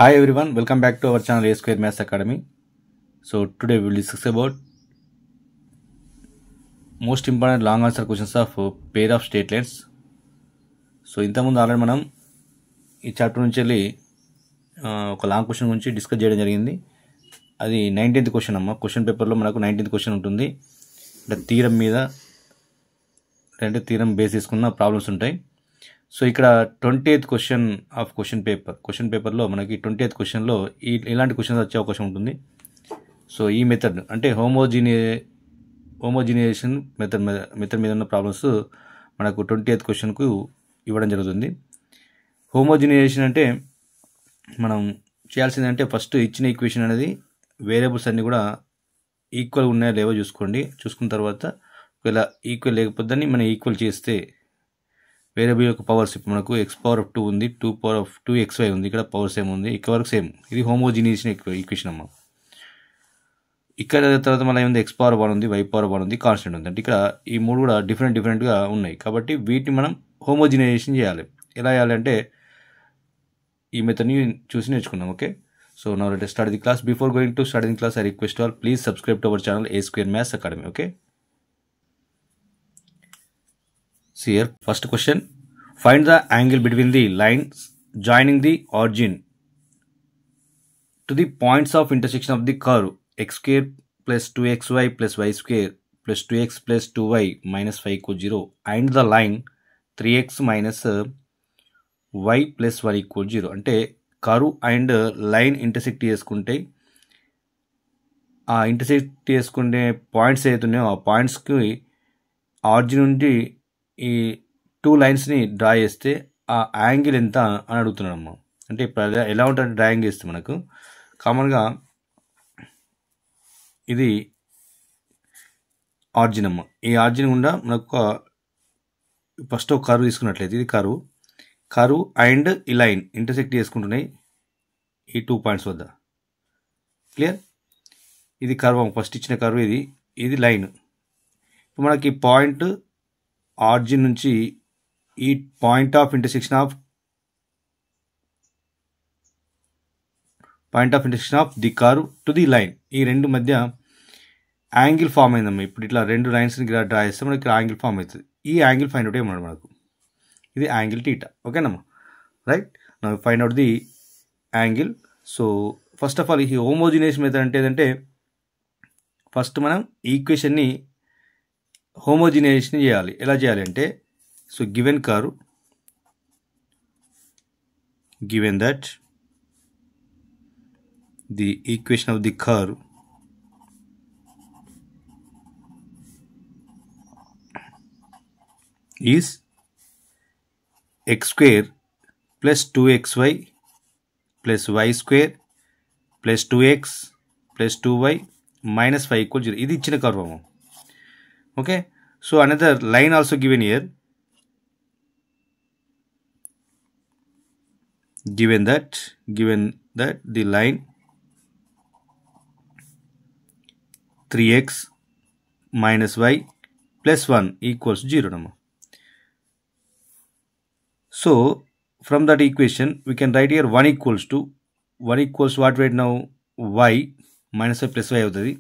Hi everyone, welcome back to our channel A Square Maths Academy. So today we will discuss about most important long answer questions of pair of straight lines. So ఇంతకుముందు already మనం ఈ chapter నుంచి వెళ్ళి ఒక long question గురించి discuss చేయడం జరిగింది. అది 19th క్వశ్చన్ అమ్మ. క్వశ్చన్ పేపర్లో మనకు 19th క్వశ్చన్ ఉంటుంది. అంటే థీరం మీద అంటే థీరం బేస్ చేసుకున్న ప్రాబ్లమ్స్ ఉంటాయి. సో ఇక్కడ 20th క్వశ్చన్ ఆఫ్ క్వశ్చన్ పేపర్లో మనకి 20th క్వశ్చన్లో ఇలాంటి క్వశ్చన్స్ వచ్చే అవకాశం ఉంటుంది. సో ఈ మెథడ్ అంటే హోమోజినియేషన్ మెథడ్ మీద ఉన్న ప్రాబ్లమ్స్ మనకు 20th క్వశ్చన్కు ఇవ్వడం జరుగుతుంది. హోమోజినియేషన్ అంటే మనం చేయాల్సింది అంటే ఫస్ట్ ఇచ్చిన ఈక్వేషన్ అనేది వేరియబుల్స్ అన్నీ కూడా ఈక్వల్ ఉన్నాయో లేవో చూసుకున్న తర్వాత ఒకవేళ ఈక్వల్ లేకపోతే మనం ఈక్వల్ చేస్తే వేరియబుల్ యొక్క పవర్స్ ఇప్పుడు మనకు x⁴2 ఉంది, 2xy ఉంది, ఇక్కడ పవర్ సేమ్ ఉంది, ఇక్కడ వరకు సేమ్. ఇది హోమోజినియేషన్ ఈక్వేషన్ అమ్మ. ఇక్కడ తర్వాత మళ్ళీ ఏముంది x⁴1 ఉంది, y⁴1 ఉంది, కాన్స్టెంట్ ఉంది. అంటే ఇక్కడ ఈ మూడు కూడా డిఫరెంట్గా ఉన్నాయి కాబట్టి వీటిని మనం హోమోజినైజేషన్ చేయాలి. ఎలా చేయాలి అంటే ఈ మెథడ్ని చూసి నేర్చుకున్నాం. Okay, so now let us start the class. Before going to start the class, I request you all please subscribe to our channel A Square Maths Academy. Okay, see here first question, find the angle between the lines joining the origin to the points of intersection of the curve x² plus 2xy plus y² plus 2x plus 2y minus 5 equals 0 and the line 3x minus y plus 1 equals 0. అంటే curve and line intersect చేసుకుంటే ఆ intersect చేసుకునే points ఏదైతున్నాయో ఆ పాయింట్స్కి origin నుండి ఈ 2 లైన్స్ని draw చేస్తే ఆ angle ఎంత అని అడుగుతున్నాడమ్మ. అంటే ఇప్పుడు ఎలా ఉంటుంది డ్రాయింగ్ చేస్తే మనకు కామన్గా ఇది ఆరిజిన్ అమ్మ. ఈ ఆరిజిన్ గుండా మనకు ఫస్ట్ ఒక కర్వ్ తీసుకున్నట్లయితే ఇది కర్వ్ అండ్ ఈ లైన్ ఇంటర్సెక్ట్ చేసుకుంటున్నాయి ఈ 2 పాయింట్స్ వద్ద. క్లియర్? ఇది కర్వ్ ఫస్ట్ ఇచ్చిన కర్వ్, ఇది లైన్. ఇప్పుడు మనకి పాయింట్ ఆరిజిన్ నుంచి ఈ point of intersection of the curve to the line, ఈ రెండు మధ్య యాంగిల్ ఫామ్ అయిందమ్మా. ఇప్పుడు ఇట్లా రెండు లైన్స్ని డ్రా చేస్తే మనకి యాంగిల్ ఫామ్ అవుతుంది. ఈ యాంగిల్ ఫైండ్ అవుట్ ఏమన్నాడు మనకు, ఇది యాంగిల్ టీటా. ఓకేనమ్మా, రైట్? నా find out the angle. So first of all ఈ హోమోజినేషన్ మెథడ్ అంటే ఏంటంటే ఫస్ట్ మనం ఈక్వేషన్ని హోమోజినైజేషన్ చేయాలి. ఎలా చేయాలి అంటే so given curve, given that the equation of the curve is x² plus 2xy plus y² plus 2x plus 2y minus 5 equals 0. ఇది ఇచ్చిన కర్వ్ అమ్మ. Okay, so another line also given here, given that the line 3x minus y plus 1 equals 0 number. So from that equation we can write here 1 equals what right now, y minus y plus y అవుతుంది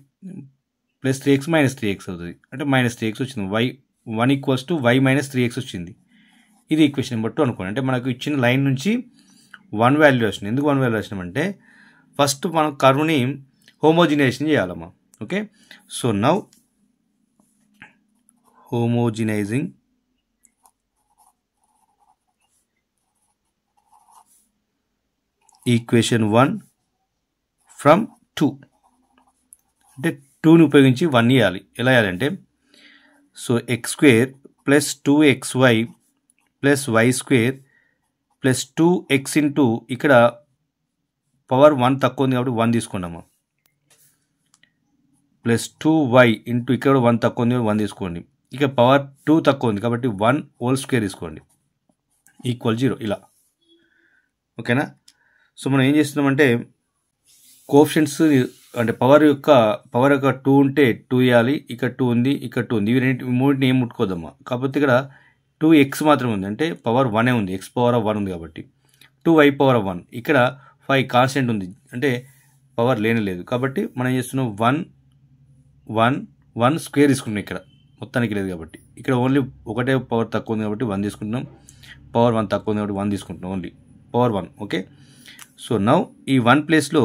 plus 3x minus 3x అవుతుంది. అంటే minus 3x వచ్చింది. y 1 equals to y minus 3x వచ్చింది. ఇది equation number 2 అనుకోండి. అంటే మనకు ఇచ్చిన లైన్ నుంచి 1 వాల్యూ వచ్చింది. ఎందుకు 1 వాల్యూ వచ్చినామంటే ఫస్ట్ మనం కర్వ్ని హోమోజినైజేషన్ చేయాలమ్మా. Okay, so now homogenising equation 1 from 2 అంటే 2ని ఉపయోగించి 1 చేయాలి. ఎలా చేయాలంటే so x² plus 2xy plus y² plus 2x into ఇక్కడ పవర్ 1 తక్కువ ఉంది కాబట్టి 1 తీసుకున్నాము, ప్లస్ 2y ఇంటూ ఇక్కడ 1 తక్కువ ఉంది 1 తీసుకోండి, ఇక పవర్ 2 తక్కువ ఉంది కాబట్టి 1 హోల్ స్క్వేర్ తీసుకోండి ఈక్వల్ 0. ఇలా ఓకేనా? సో మనం ఏం చేస్తున్నామంటే కోఎఫిషియెంట్స్ అంటే పవర్ యొక్క 2 ఉంటే 2 ఇవ్వాలి, ఇక్కడ 2 ఉంది, ఇక్కడ 2 ఉంది, ఇవి మూడింటిని ఏం ముట్టుకోదమ్మా. కాకపోతే ఇక్కడ 2x మాత్రమే ఉంది, అంటే పవర్ 1 ఉంది, x⁴1 ఉంది కాబట్టి 2y⁴1. ఇక్కడ 5 కాన్స్టెంట్ ఉంది, అంటే పవర్ లేదు. కాబట్టి మనం చేస్తున్నాం 1 స్క్వేర్ తీసుకుంటున్నాం. ఇక్కడ మొత్తానికి లేదు కాబట్టి ఇక్కడ ఓన్లీ ఒకటే పవర్ తక్కువ ఉంది కాబట్టి 1 తీసుకుంటున్నాం. పవర్ 1 తక్కువ ఉంది కాబట్టి 1 తీసుకుంటున్నాం, only power 1. Okay, so now ఈ 1 ప్లేస్లో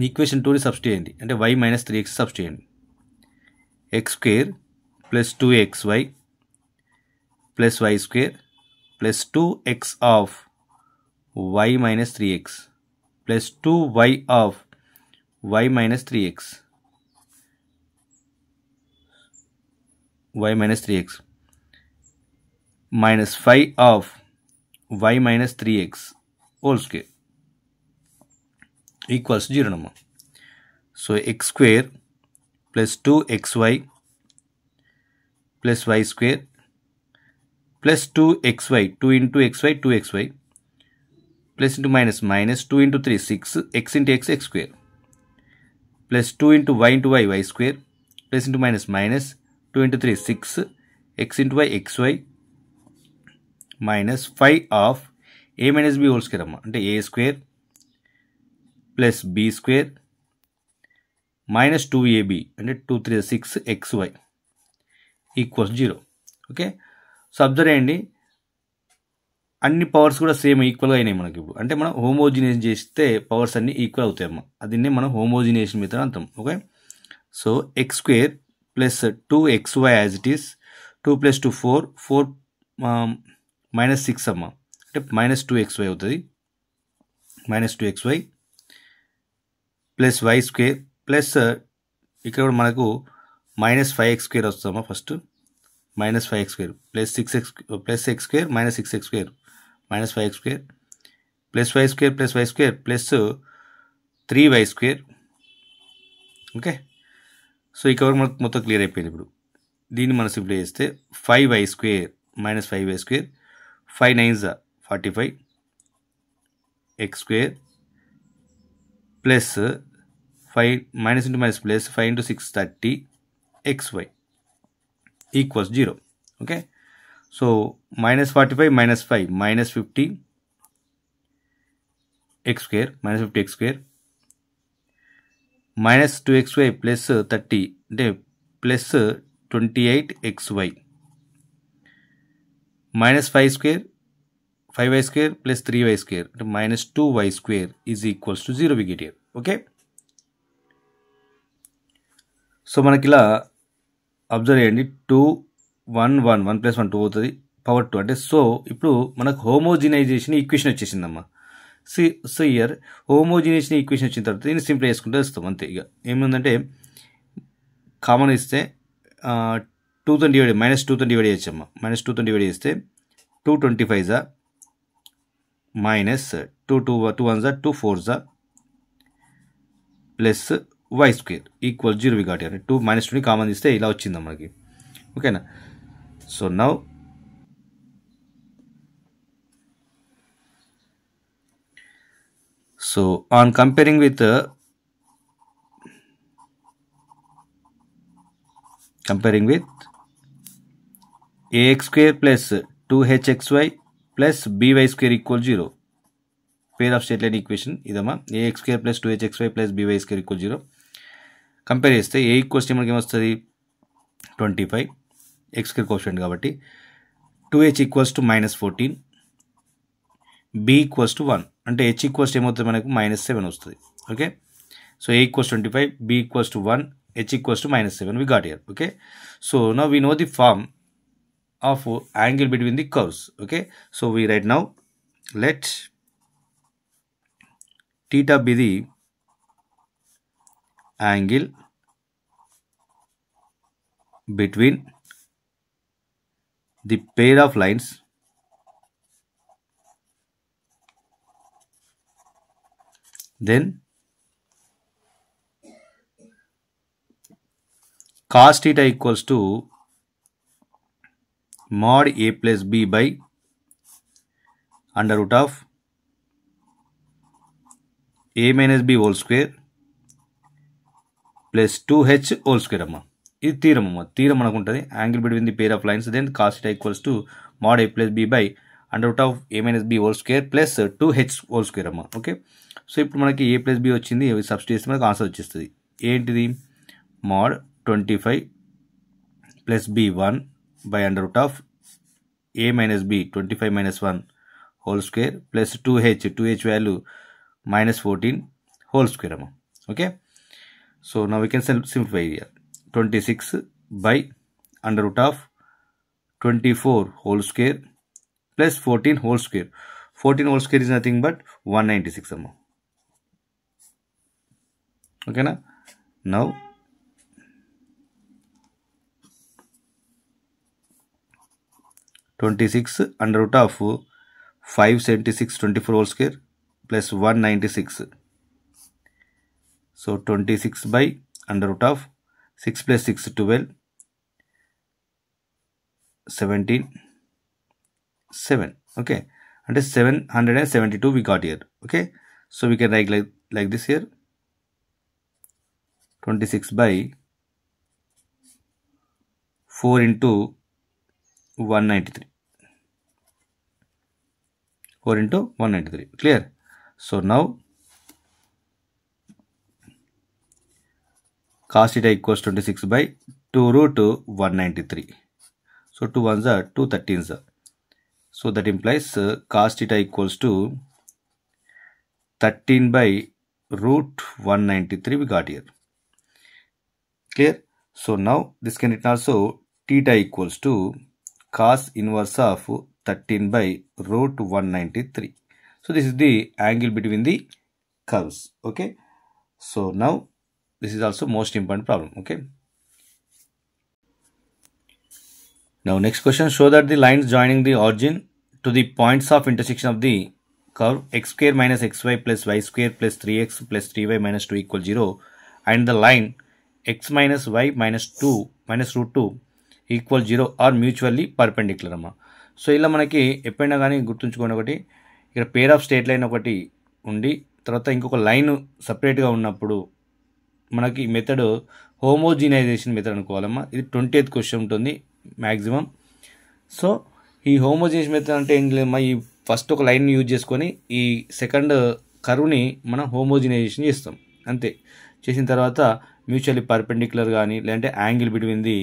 ఈక్వేషన్ 2ని సబ్స్టిట్యూట్ చేయండి, అంటే y మైనస్ 3x సబ్స్టిట్యూట్ చేయండి. x square plus 2xy plus y square plus 2x of y minus 3x plus 2y of y minus 3x minus 5 of y minus 3x whole square equals 0 నమ్మా. So x square plus 2xy plus y square plus 2xy 2 into xy 2xy plus into minus 2 into 3 6 x into x x square plus 2 into y y square plus into minus 2 into 3 6 x into y xy minus 5 of a minus b whole square అమ్మ, అంటే a square plus b square minus 2ab, అంటే 2 3 6 xy equals 0. Okay, so observe చేయండి, అన్ని powers కూడా same ఈక్వల్గా అయినాయి మనకి ఇప్పుడు. అంటే మనం హోమోజినేషన్ చేస్తే పవర్స్ అన్ని ఈక్వల్ అవుతాయి అమ్మ, అదిన్నే మనం హోమోజినేషన్ మెథడ్ అంటాం. Okay, so X square plus 2xy as it is 2 plus 2 4 minus 6 అమ్మ, అంటే మైనస్ 2xy అవుతుంది. Minus 2xy plus y square plus ఇక్కడ కూడా మనకు మైనస్ 5x స్క్వేర్ వస్తుందమ్మా. First minus 5x square plus 6x plus x square minus 6x square minus 5x square plus y square plus y square plus 3y square. Okay, so ఇక్కడ మనకు మొత్తం clear అయిపోయింది. ఇప్పుడు దీన్ని మనం సింప్లిఫై చేస్తే 5y square minus 5y square 5 9s 45 x square plus 5 minus into minus plus 5 into 6 30 xy equals 0. Okay, so minus 45 minus 5 minus 50 x square minus 50 x square minus 2xy plus 30, అంటే plus 28 xy minus 5 square 5y square plus 3y square, అంటే minus 2y square is equals to 0 we get here. Okay, so మనకి ఇలా observe చేయండి, 2 1 1 1 plus 1 2 అవుతుంది, power 2. అంటే so ఇప్పుడు మనకు హోమోజినైజేషన్ equation వచ్చేసిందమ్మా. So year హోమోజినేషన్ equation వచ్చిన తర్వాత దీన్ని సింప్లై చేసుకుంటూ వస్తాం అంతే. ఇక ఏముందంటే కామన్ ఇస్తే 2తో డివైడ్ మైనస్ 2తో డివైడ్ చేయొచ్చమ్మా. మైనస్ 2తో డివైడ్ చేస్తే 2 25 minus 2 1 2 4 plus y square equal 0 we got. అంటే 2 మైనస్ 2ని కామన్ ఇస్తే ఇలా వచ్చిందా మనకి. ఓకేనా, so now so on comparing with ax square plus 2hxy plus by square equal 0, pair of state line equation ఇదమ్మా. ax square plus 2hxy plus by square equal 0 compare చేస్తే a equals మనకి ఏమొస్తుంది 25, x square coefficient కాబట్టి 2h equals to minus 14, b equals to 1, అంటే h equals ఏమవుతుంది మనకు minus 7 వస్తుంది. Okay, so a equals 25, b equals to 1, h equals to minus 7 we got here. Okay, so now we know the form of angle between the curves. Okay, so we write now, let theta be the angle between the pair of lines then cos theta equals to mod a plus b by under root of a minus b whole square plus 2h whole square అమ్మా. ఇది theorem అమ్మా. Theorem మనకు ఉంటుంది angle between the pair of lines then cos theta equals to mod a plus b by under root of a minus b whole square plus 2h whole square అమ్మ. Okay, so ఇప్పుడు మనకి a plus b వచ్చింది, substitute చేస్తే మనకు answer వచ్చేస్తుంది. ఏంటిది? mod 25 plus b 1 by under root of a minus b 25 minus 1 whole square plus 2h value minus 14 whole square అమ్మ. Okay, so now we can simplify here. 26 by under root of 24 whole square plus 14 whole square. 14 whole square is nothing but 196 అమ్మ. ఓకేనా? Now twenty-six under root of 576 24 whole square plus 196. So 26 by under root of 6 plus 6 12 17 7. Okay, అంటే 772 we got here. Okay, so we can write like this here. 26 by 4 into 193. 4 into 193. Clear? So now cos theta equals 26 by 2 root 193. So 2 ones are 2 13s. So that implies cos theta equals to 13 by root 193 we got here. Clear? So now this can written also theta equals to cos inverse of 13 by root 193. So this is the angle between the curves. Okay, so now this is also most important problem. Okay, now next question, show that the lines joining the origin to the points of intersection of the curve x square minus xy plus y square plus 3x plus 3y minus 2 equal 0 and the line x minus y minus 2 minus root 2 equal 0 are mutually perpendicular అమ్మా. So ఇలా మనకి ఎప్పుడైనా కానీ గుర్తుంచుకోండి, ఒకటి ఇక్కడ pair of straight line ఒకటి ఉండి తర్వాత ఇంకొక లైన్ సపరేట్గా ఉన్నప్పుడు మనకి మెథడ్ హోమోజినైజేషన్ మెథడ్ అనుకోవాలమ్మా. ఇది 20th క్వశ్చన్ ఉంటుంది మ్యాక్సిమం. సో ఈ హోమోజినైజేషన్ మెథడ్ అంటే ఏం లేదమ్మా, ఈ ఫస్ట్ ఒక లైన్ యూజ్ చేసుకొని ఈ సెకండ్ కర్వ్ని మనం హోమోజినైజేషన్ చేస్తాం అంతే. చేసిన తర్వాత మ్యూచువల్లీ పర్పెండిక్యులర్ కానీ లేదంటే యాంగిల్ బిట్వీన్ ది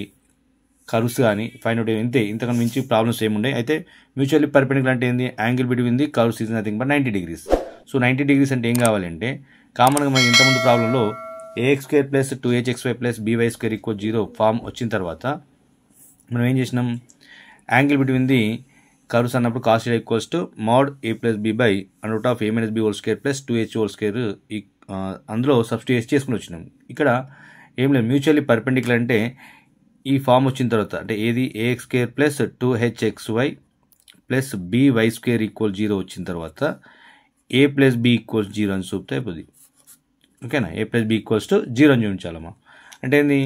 కర్వ్స్ కానీ ఫైండ్ అవుట్ ఇంతే, ఇంతకన్నా మించి ప్రాబ్లమ్స్ ఏముండే. అయితే మ్యూచువల్లీ పర్పెండిక్యులర్ అంటే ఏంది? Angle between the curves is nothing but 90 degrees. So 90 degrees అంటే ఏం కావాలంటే కామన్గా మనకి ఇంతకుముందు ప్రాబ్లంలో ax square plus 2hxy plus by square equal 0 form వచ్చిన తర్వాత మనం ఏం చేసినాం? యాంగిల్ బిట్వీన్ ది కర్వ్స్ అన్నప్పుడు cos theta equals to mod a plus b by under root of a minus b whole square plus 2h whole square అందులో substitute చేసుకుని వచ్చినాం. ఇక్కడ ఏం లేదు, మ్యూచువల్లీ పర్పెండిక్యులర్ అంటే ఈ ఫామ్ వచ్చిన తర్వాత అంటే ఏది ax square plus 2hxy plus by square equal 0 వచ్చిన తర్వాత a ప్లస్ b ఈక్వల్స్ 0 అని చూపితే అయిపోతుంది. ఓకేనా? a plus b equals to 0 అని చూపించాలమ్మా. అంటే ఏంది?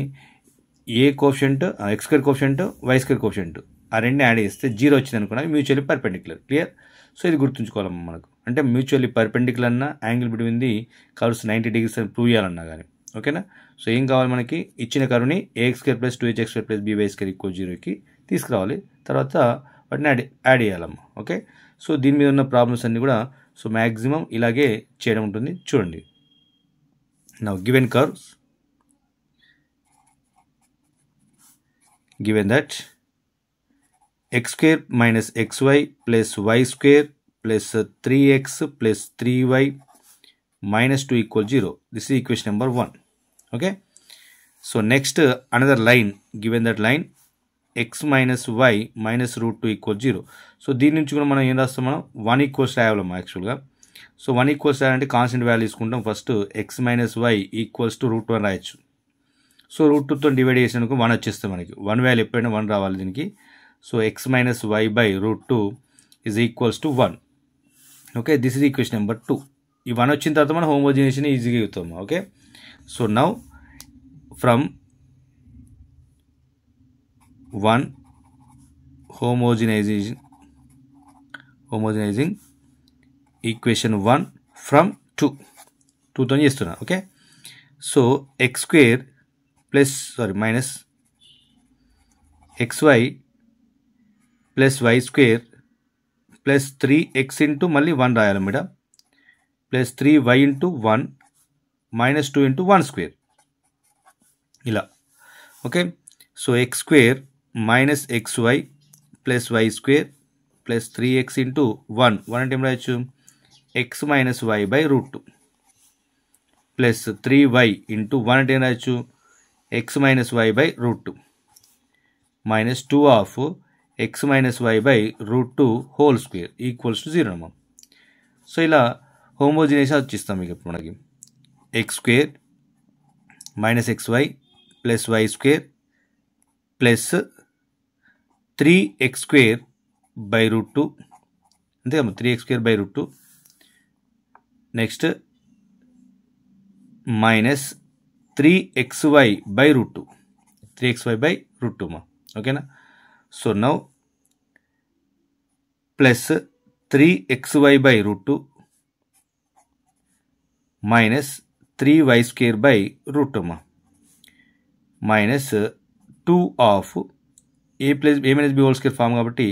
A coefficient X square coefficient Y square coefficient ఆ రెండు యాడ్ చేస్తే 0 వచ్చింది అనుకున్నా మ్యూచువల్లీ పర్పెండిక్యులర్. క్లియర్? సో ఇది గుర్తుంచుకోవాలమ్మా మనకు. అంటే మ్యూచువల్లీ పర్పెండిక్యులర్ అన్న angle between the curves 90 degrees అని ప్రూవ్ చేయాలన్నా కానీ. ఓకేనా? సో ఏం కావాలి మనకి? ఇచ్చిన కర్వ్ని ax square plus 2hx square plus by square equal 0కి తీసుకురావాలి, తర్వాత వాటిని యాడ్ చేయాలమ్మా. ఓకే, సో దీని మీద ఉన్న ప్రాబ్లమ్స్ అన్నీ కూడా సో మ్యాక్సిమం ఇలాగే చేయడం ఉంటుంది. చూడండి, now given curves given that x square minus xy plus y square plus 3x plus 3y minus 2 equal 0. This is equation number 1. Okay, so next another line, given that line x minus y minus root 2 equal 0. So దీని నుంచి కూడా మనం ఏం రాస్తాం? మనం 1 equals రాయాలమ్మా యాక్చువల్గా. So 1 equals రాయాలంటే constant value తీసుకుంటాం. First x minus y equals to root 1 రాయొచ్చు. సో రూట్ 2తో డివైడ్ చేసినందుకు 1 వచ్చేస్తుంది మనకి. 1 వాల్యూ ఎప్పుడైనా 1 రావాలి దీనికి. So x minus y by root 2 is equals to 1. Okay, this is equation number 2. ఈ 1 వచ్చిన తర్వాత మనం హోమోజినేషన్ ఈజీగా అవుతాము. Okay, so now from 1 homogenizing equation 1 from 2తో చేస్తున్నా. Okay, so x square plus minus xy plus y square plus 3x into మళ్ళీ 1 రాయాలి madam, plus 3y into 1 minus 2 into 1 square ఇలా. Okay, so X square minus xy plus why square plus 3x into 1 అంటే ఏం రాయొచ్చు, x minus y by root 2 plus 3y into 1 అంటే ఏం రాయొచ్చు, x minus y by root 2 minus 2 of x minus y by root 2 whole square equals to 0 అమ్మా. So ఇలా homogeneous వచ్చిస్తాం మీకు ఇప్పుడు మనకి x square minus xy plus why square plus 3x square by root 2 అంతే అమ్మా, 3x square by root 2 next minus 3xy by root 2, 3xy by root 2 మా. ఓకేనా, so now plus 3xy by root 2 minus 3y square by root 2 మా minus 2 of a minus b whole square form కాబట్టి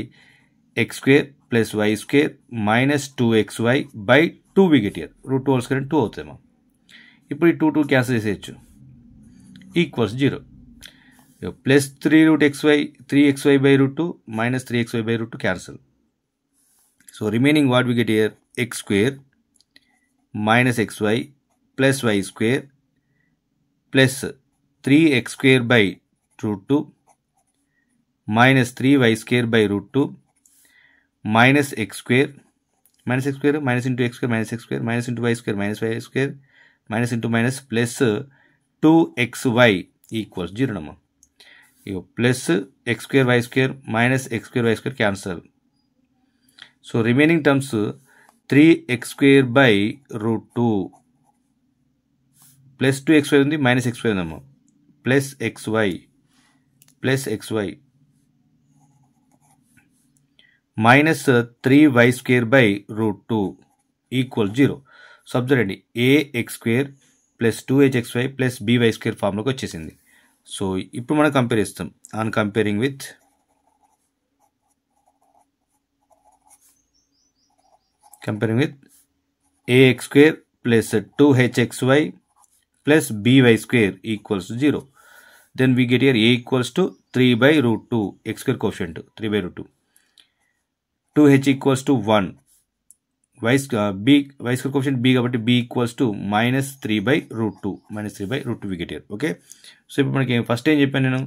X square plus why square minus 2xy by 2 we get here root 2 whole square 2 అవుతాయి మా. ఇప్పుడు ఈ 2 cancel చేసేయచ్చు equals 0 plus 3xy by root 2 minus 3xy by root 2 cancel. So remaining what we get here x square minus xy plus why square plus 3x square by root 2 minus 3y square by root 2 minus x square minus into x square minus x square minus into y square minus y square minus into minus plus 2xy equals 0 అమ్మా. ఇక plus x square y square minus x square y square cancel. So remaining terms 3x square by root 2 plus 2xy ఉంది minus xy ఉందమ్మా plus xy minus 3y square by root 2 equal 0. So observe అండి, ax square plus 2hxy plus by square ఫామ్లోకి వచ్చేసింది. So ఇప్పుడు మనం compare చేస్తాం on comparing with ax square plus 2hxy plus by square equals 0. Then we get here a equals to 3 by root 2 x square coefficient 3 by root 2 2h equals to 1 y square quotient b కాబట్టి b equals to minus 3 by root 2 we get here. Okay, so ఇప్పుడు మనకి first ఏం చెప్పాను నేను,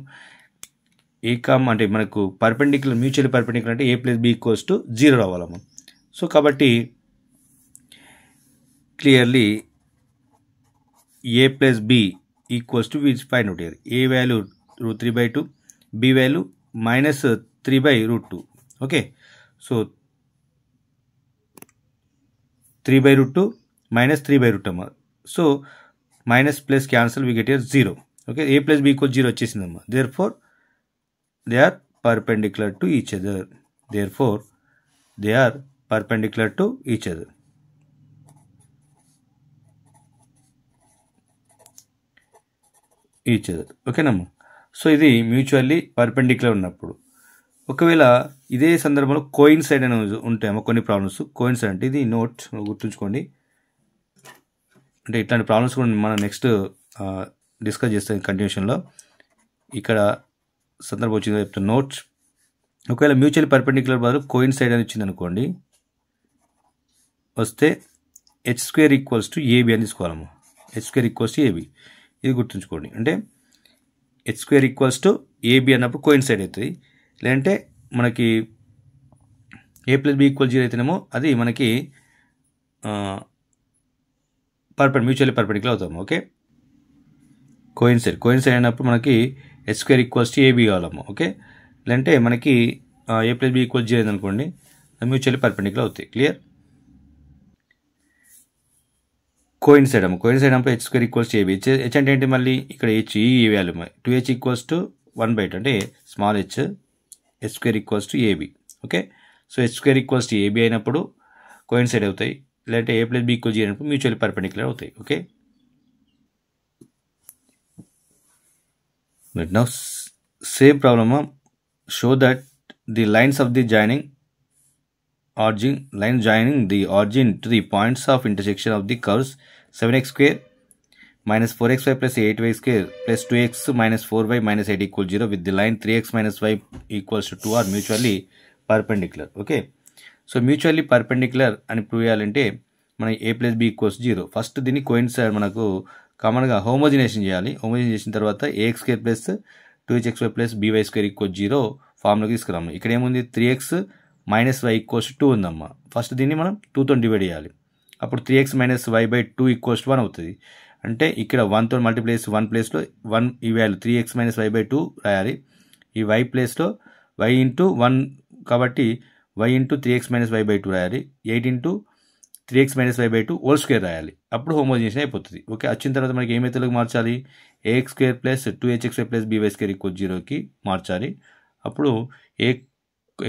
ఏ కామ్ అంటే మనకు perpendicular mutual perpendicular అంటే a plus b equals to 0 రావాలమ్మా. సో కాబట్టి clearly a plus b equals to which find out here, a value root 3 by 2, b value minus 3 by root 2. Okay, so 3 by root 2 minus 3 by root అమ్మా. So minus plus cancel we get here 0. Okay, a plus b equal 0 వచ్చేసిందమ్మా. Therefore they are perpendicular to each other. ఓకేనమ్మా. So ఇది mutually perpendicular ఉన్నప్పుడు. ఒకవేళ ఇదే సందర్భంలో coincide అని ఉంటాయేమో కొన్ని ప్రాబ్లమ్స్. కోయిన్సైడ్ అంటే ఇది నోట్ గుర్తుంచుకోండి, అంటే ఇట్లాంటి ప్రాబ్లమ్స్ కూడా మనం నెక్స్ట్ డిస్కస్ చేస్తాం కంటిన్యూషన్లో. ఇక్కడ సందర్భం వచ్చిందో చెప్తాను నోట్స్. ఒకవేళ మ్యూచువల్ పర్పెండిక్యులర్ బదులు కోయిన్సైడ్ అని వచ్చింది అనుకోండి, వస్తే h square equals to AB అని తీసుకోవాలమ్మా. h square equals to AB, ఇది గుర్తుంచుకోండి. అంటే h square equals to AB అన్నప్పుడు కోయిన్సైడ్ అవుతుంది. లేదంటే మనకి a ప్లస్ b ఈక్వల్ 0 అయితేనేమో అది మనకి మ్యూచువల్లీ పర్పెండిక్యులర్ అవుతాము. ఓకే, కోయిన్సైడ్ అయినప్పుడు మనకి h square equals to AB కావాలమ్మా. ఓకే, లేదంటే మనకి a ప్లస్ b ఈక్వల్ 0 అనుకోండి, మ్యూచువల్లీ పర్పెండిక్యులర్ అవుతాయి. క్లియర్? కోయిన్సైడ్ అప్పుడు h square equals to AB. h అంటే ఏంటి, మళ్ళీ ఇక్కడ h ఈ వాల్యూ 2h ఈక్వల్స్ టు 1/2 అంటే small h square equals to AB. Okay, so h square equals to AB అయినప్పుడు కోయిన్సైడ్ అవుతాయి, లేదంటే a ప్లస్ b ఈక్వల్ 0 అయినప్పుడు మ్యూచువల్లీ పర్పెండిక్యులర్ అవుతాయి. Okay, now same problem, show that the lines of the joining line joining the origin to the points of intersection of the curves 7x square minus 4xy plus 8y square plus 2x minus 4y minus 8 equals 0 with the line 3x minus y equals to 2 are mutually perpendicular. Okay, so mutually perpendicular అని prove చేయాలంటే మనం a plus b equals 0. First దీన్ని coincide మనకు కామన్గా హోమోజినేషన్ చేయాలి. హోమోజినేషన్ చేసిన తర్వాత ax square plus 2hxy plus by square equal 0 ఫార్ములాకి తీసుకురాము. ఇక్కడ ఏముంది 3x మైనస్ వై ఈక్వల్స్ 2 ఉందమ్మా. ఫస్ట్ దీన్ని మనం 2తో డివైడ్ చేయాలి. అప్పుడు 3x minus y by 2 equals 1 అవుతుంది. అంటే ఇక్కడ 1తో మల్టిప్లై చేసి 1 ప్లేస్లో 1 ఈ value 3x minus y by 2 రాయాలి. ఈ y ప్లేస్లో y ఇంటూ 1 కాబట్టి y into 3x minus y by 2 రాయాలి. 8 into 3x minus y by 2 whole square రాయాలి. అప్పుడు హోమోజినేషన్ అయిపోతుంది. ఓకే, వచ్చిన తర్వాత మనకి ఏ మెథడ్లోకి మార్చాలి? ax square plus 2hxy plus by square equal 0కి మార్చాలి. అప్పుడు x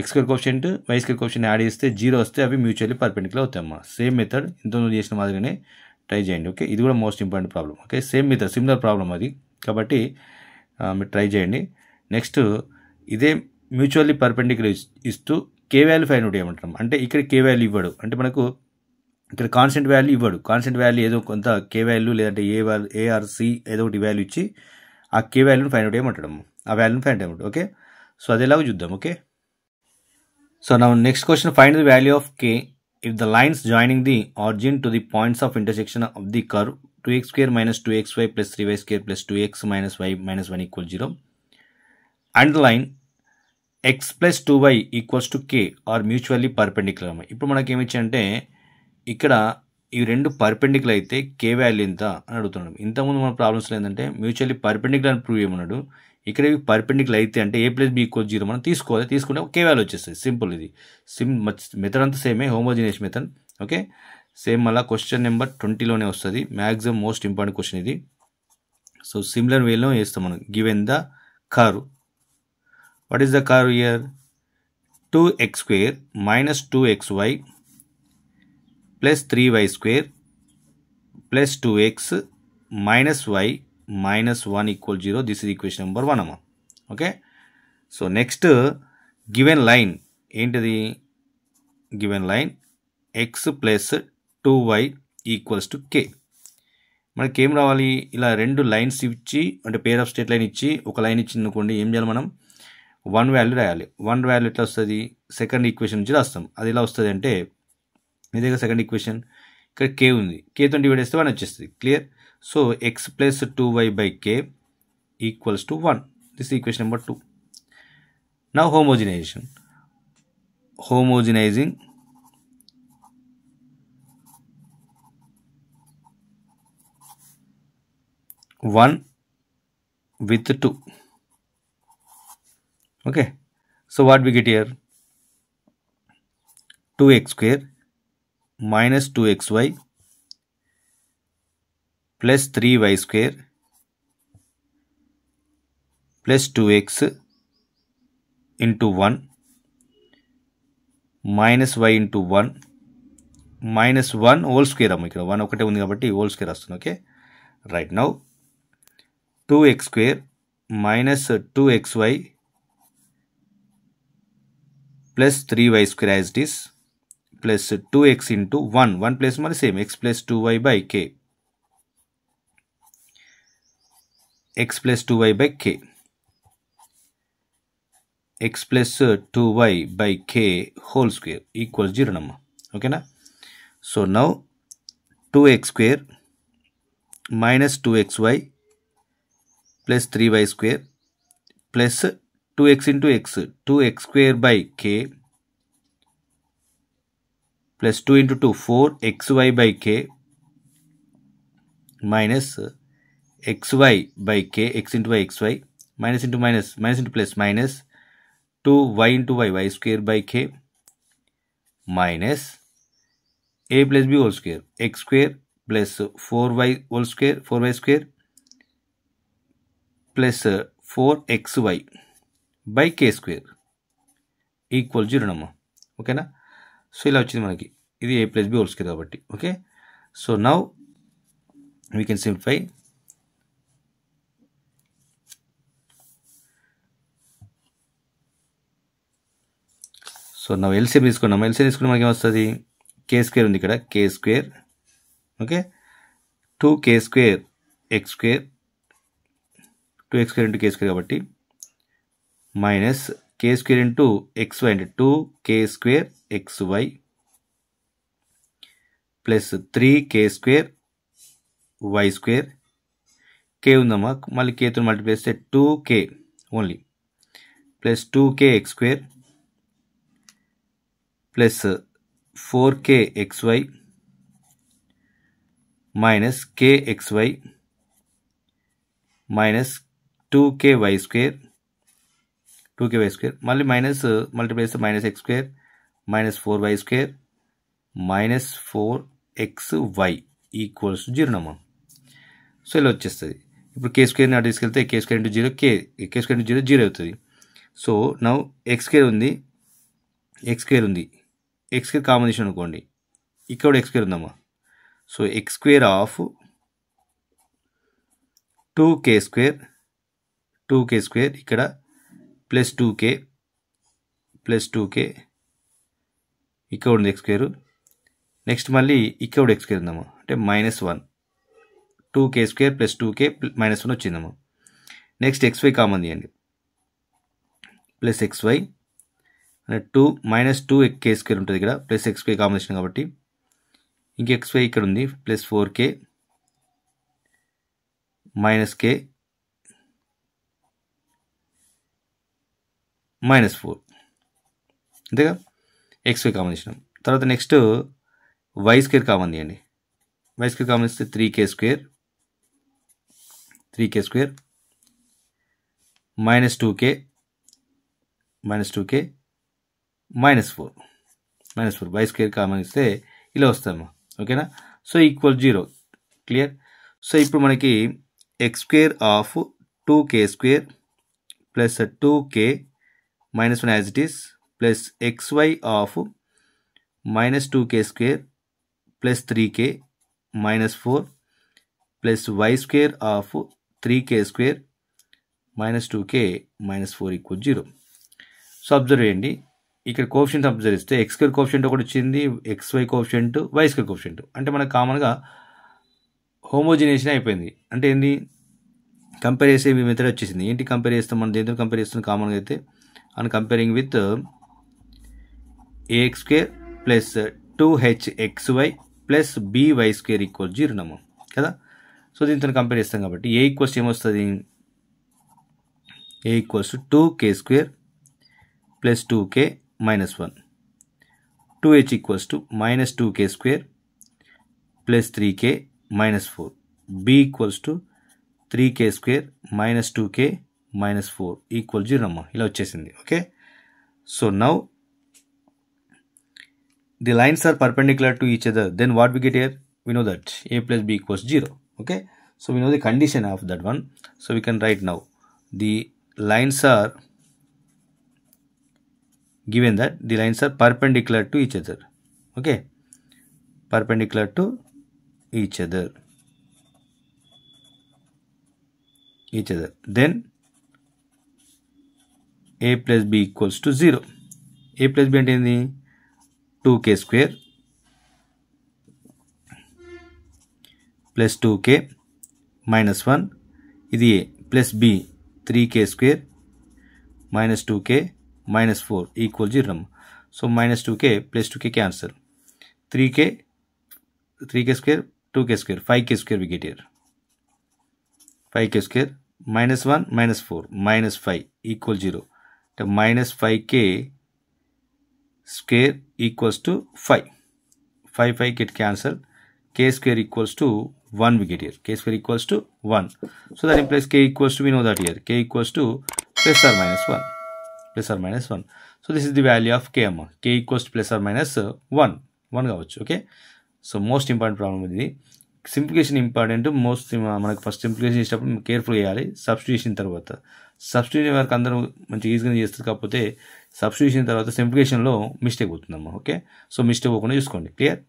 square coefficient y square coefficient add చేస్తే 0 వస్తే అవి మ్యూచువల్లీ పర్పెండిక్యులర్ అవుతాయమ్మా. సేమ్ మెథడ్ ఇంతకుముందు చేసిన మాదిరిగానే ట్రై చేయండి. ఓకే, ఇది కూడా most important problem. Okay, same method similar problem అది కాబట్టి మీరు ట్రై చేయండి. నెక్స్ట్ ఇదే మ్యూచువల్లీ పర్పెండిక్యులర్ ఇస్తూ కే వాల్యూ ఫైండ్ అవుట్ చేయమంటాం. అంటే ఇక్కడ కే వాల్యూ ఇవ్వడు, అంటే మనకు ఇక్కడ కాన్స్టెంట్ వాల్యూ ఇవ్వడు. కాన్స్టెంట్ వాల్యూ ఏదో కొంత కే వాల్యూ లేదంటే ఏ ఆర్ సి ఏదో ఒకటి వాల్యూ ఇచ్చి ఆ కే వాల్యూని ఫైండ్ అవుట్ చేయమంటాం. ఆ వాల్యూని ఫైండ్ అవుట్. ఓకే, సో అది ఎలాగో చూద్దాం. Okay, so now next question, find the value of k if the lines joining the origin to the points of intersection of the curve 2x square minus 2xy plus 3y square plus 2x minus y minus 1 equals 0 and the line x plus 2y equals to k are mutually perpendicular. ఇప్పుడు మనకి ఏమి ఇచ్చాయంటే ఇక్కడ ఈ రెండు perpendicular అయితే k value ఎంత అని అడుగుతున్నాడు. ఇంతకుముందు మన ప్రాబ్లమ్స్లో ఏంటంటే మ్యూచువల్లీ పర్పెండిక్యులర్ అని ప్రూవ్ చేయమన్నాడు. ఇక్కడ ఇవి పర్పెండిక్యులర్ అయితే అంటే a ప్లస్ b ఈక్వల్ 0 మనం తీసుకోవాలి. తీసుకుంటే కే వాల్యూ వచ్చేస్తుంది. సింపుల్. ఇది మెథడ్ అంతా సేమే, హోమోజినేషన్ మెథడ్. ఓకే, సేమ్ మళ్ళీ క్వశ్చన్ నెంబర్ 20లోనే వస్తుంది. మ్యాక్సిమం మోస్ట్ ఇంపార్టెంట్ క్వశ్చన్ ఇది. సో సిమిలర్ వేలో వేస్తాం మనం. Given the curve, what is the curve here? 2x square minus 2xy plus 3y square plus 2x minus y minus 1 equal 0. This is equation number 1 అమ్మా. Okay, so next given line ఏంటిది? Given line x plus 2y equals to k. మనకి ఏం రావాలి? ఇలా రెండు lines ఇచ్చి అంటే pair of straight line ఇచ్చి ఒక లైన్ ఇచ్చి అనుకోండి, ఏం చేయాలి మనం? 1 వాల్యూ రాయాలి. 1 వాల్యూ ఎట్లా వస్తుంది? సెకండ్ ఈక్వేషన్ నుంచి రాస్తాం. అది ఎలా వస్తుంది అంటే ఇదే సెకండ్ ఈక్వేషన్. ఇక్కడ k ఉంది, kతో డివైడ్ చేస్తే 1 వచ్చేస్తుంది. Clear? So x plus 2y by k equals to 1. This is equation number 2. Now homogenization. Homogenizing one with 2. Okay, so what we get here? 2x square minus 2xy plus 3y square plus 2x into 1 minus y into 1 minus 1 whole square అమ్మ. ఇక్కడ 1 ఒకటే ఉంది కాబట్టి whole square వస్తుంది. Okay, right. Now 2x square minus 2xy plus 3y square as it is plus 2x into 1 place మరి same x plus 2y by k. x plus 2y by k. x plus 2y by k whole square equals 0 నమ్మ. ఓకేనా? So now 2x square minus 2xy plus 3y square plus 2x into x, 2x square by k plus 2 into 2 4xy by k minus xy by k, x into y xy minus into minus, minus into plus minus 2y into y square by k minus a plus b whole square, x square plus 4y whole square 4y square plus 4xy by k square equal 0 నమ్మ. ఓకేనా? So ఇలా వచ్చింది మనకి. ఇది a plus b whole square కాబట్టి. Okay, so now we can simplify. So నా LCM తీసుకున్నాము. LCM తీసుకున్న మనకి ఏమొస్తుంది, కే స్క్వేర్ ఉంది ఇక్కడ, k square okay 2k square x square 2x square into k square కాబట్టి minus k square into xy అంటే 2k square xy plus 3k square y square, k ఉందమ్మా మళ్ళీ కేతో మల్టిప్లై చేస్తే 2k only plus 2k x square plus 4k xy minus k xy minus 2k y square మళ్ళీ minus multiply చేస్తే minus X square minus 4y square minus 4xy equals 0 నమ్మా. So ఇలా వచ్చేస్తుంది. ఇప్పుడు కే స్క్వేర్ని అటు తీసుకెళ్తే కే స్క్వేర్ ఇంటూ 0 కే square into 0 0 అవుతుంది. So now X square ఉంది, ఎక్స్ స్క్వేర్ కాంబినేషన్ అనుకోండి, ఇక్కడ ఎక్స్ స్క్వేర్ ఉందమ్మా. So X square of 2k square ఇక్కడ ప్లస్ 2k ఇక్కడ ఉంది ఎక్స్ స్క్వేర్. నెక్స్ట్ మళ్ళీ ఇక్కడ ఎక్స్ స్క్వేర్ ఉందమ్మా, అంటే -1 2k స్క్వేర్ ప్లస్ 2k -1 వచ్చిందమ్మా. నెక్స్ట్ xy కామన్ తీయండి, ప్లస్ xy అంటే -2k స్క్వేర్ ఉంటుంది ఇక్కడ, ప్లస్ xy కాంబినేషన్ కాబట్టి ఇంక xy ఇక్కడ ఉంది, ప్లస్ 4k మైనస్ k -4 అంతేగా xy కాంబినేషన్. తర్వాత నెక్స్ట్ వై స్క్వేర్ కామన్ తీయండి, వై స్క్వేర్ కామన్ ఇస్తే 3k square -2k -4 y square common ఇస్తే ఇలా వస్తామా. ఓకేనా. So equal 0 clear. సో ఇప్పుడు మనకి x square of 2k square plus 2k -1 as it is plus xy of -2k square plus 3k -4 plus y square of 3k square -2k -4 equal 0. So observe చేయండి, ఇక్కడ coefficient observe చేస్తే x square coefficient ఒకటి వచ్చింది, xy coefficient, y square coefficient. అంటే మనకు కామన్గా హోమోజినేషన్ అయిపోయింది. అంటే ఏంది, కంపేర్ చేసే మెథడ్ వచ్చేసింది. ఏంటి కంపేర్ చేస్తాం, మనం దేంతో కంపేర్ చేస్తాం కామన్గా అయితే and comparing with ax square plus 2hxy plus by square equal 0 నమ్మ కదా. సో దీంతో కంపేర్ చేస్తాం కాబట్టి ఏ ఈక్వల్స్ ఏమొస్తుంది, a equals 2k square plus 2k -1 2h equals to -2k square plus 3k -4 b equals to 3k square -2k -4 equal 0 అమ్మా. ఇలా వచ్చేసింది. Okay. So now the lines are perpendicular to each other, then what we get here, we know that a plus b equals 0. Okay, so we know the condition of that one, so we can write now the lines are given that the lines are perpendicular to each other. Okay, perpendicular to each other, then a plus b equals to 0. a plus b అంటే ఏంది, 2k square plus 2k -1 ఇది a plus b 3k square -2k -4 equal 0. So -2k plus 2k cancel, 3k square 2k square 5k square we get here, 5k square -1 -4 -5 equal 0. అంటే -5k square equals to 5 get cancel, k square equals to 1 we get here, k square equals to 1. So that implies k equals to, we know that here k equals to plus or minus 1. So this is the value of k amma, k equals to plus or minus 1 కావచ్చు. Okay. So most important problem ఇది. Simplification important, most మనకు first simplification చేసేటప్పుడు careful చేయాలి. Substitution తర్వాత, substitution వరకు అందరూ మంచిగా ఈజీగా చేస్తారు, కాకపోతే సబ్స్టిట్యూషన్ తర్వాత సింప్లిఫికేషన్లో మిస్టేక్ అవుతుందమ్మా. ఓకే. సో మిస్టేక్ అవ్వకుండా చూసుకోండి. క్లియర్.